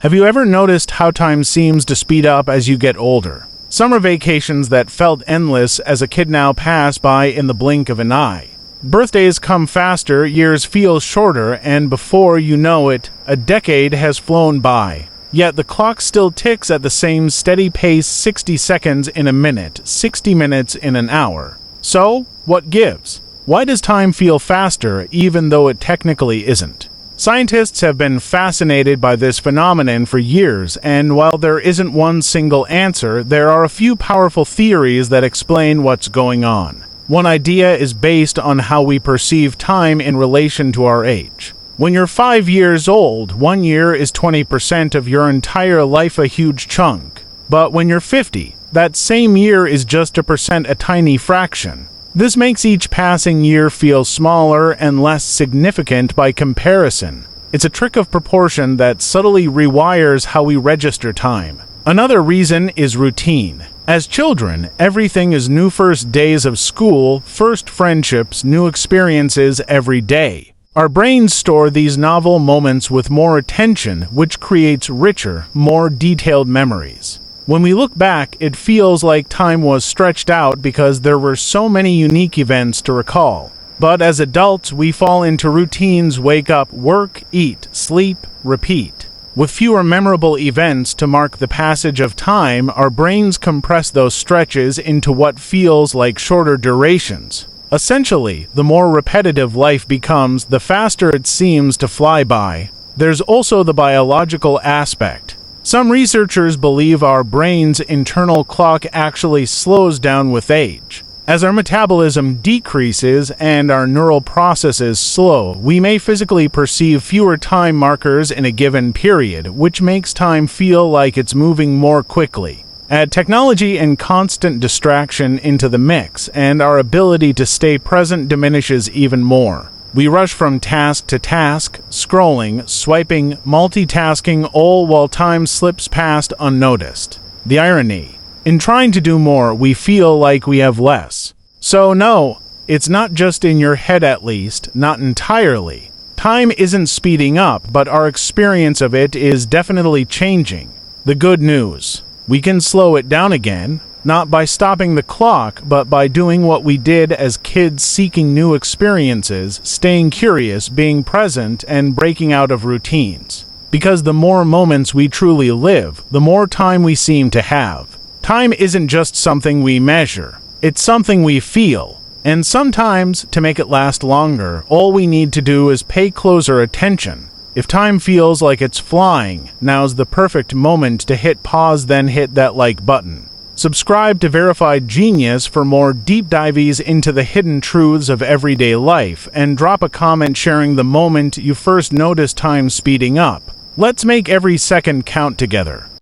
Have you ever noticed how time seems to speed up as you get older? Summer vacations that felt endless as a kid now pass by in the blink of an eye. Birthdays come faster, years feel shorter, and before you know it, a decade has flown by. Yet the clock still ticks at the same steady pace, 60 seconds in a minute, 60 minutes in an hour. So, what gives? Why does time feel faster even though it technically isn't? Scientists have been fascinated by this phenomenon for years, and while there isn't one single answer, there are a few powerful theories that explain what's going on. One idea is based on how we perceive time in relation to our age. When you're 5 years old, 1 year is 20% of your entire life, a huge chunk. But when you're 50, that same year is just a tiny fraction. This makes each passing year feel smaller and less significant by comparison. It's a trick of proportion that subtly rewires how we register time. Another reason is routine. As children, everything is new: first days of school, first friendships, new experiences every day. Our brains store these novel moments with more attention, which creates richer, more detailed memories. When we look back, it feels like time was stretched out because there were so many unique events to recall. But as adults, we fall into routines: wake up, work, eat, sleep, repeat. With fewer memorable events to mark the passage of time, our brains compress those stretches into what feels like shorter durations. Essentially, the more repetitive life becomes, the faster it seems to fly by. There's also the biological aspect. Some researchers believe our brain's internal clock actually slows down with age. As our metabolism decreases and our neural processes slow, we may physically perceive fewer time markers in a given period, which makes time feel like it's moving more quickly. Add technology and constant distraction into the mix, and our ability to stay present diminishes even more. We rush from task to task, scrolling, swiping, multitasking, all while time slips past unnoticed. The irony: in trying to do more, we feel like we have less. So no, it's not just in your head, at least, not entirely. Time isn't speeding up, but our experience of it is definitely changing. The good news: we can slow it down again. Not by stopping the clock, but by doing what we did as kids: seeking new experiences, staying curious, being present, and breaking out of routines. Because the more moments we truly live, the more time we seem to have. Time isn't just something we measure, it's something we feel. And sometimes, to make it last longer, all we need to do is pay closer attention. If time feels like it's flying, now's the perfect moment to hit pause, then hit that like button. Subscribe to Verified Genius for more deep dives into the hidden truths of everyday life, and drop a comment sharing the moment you first noticed time speeding up. Let's make every second count together.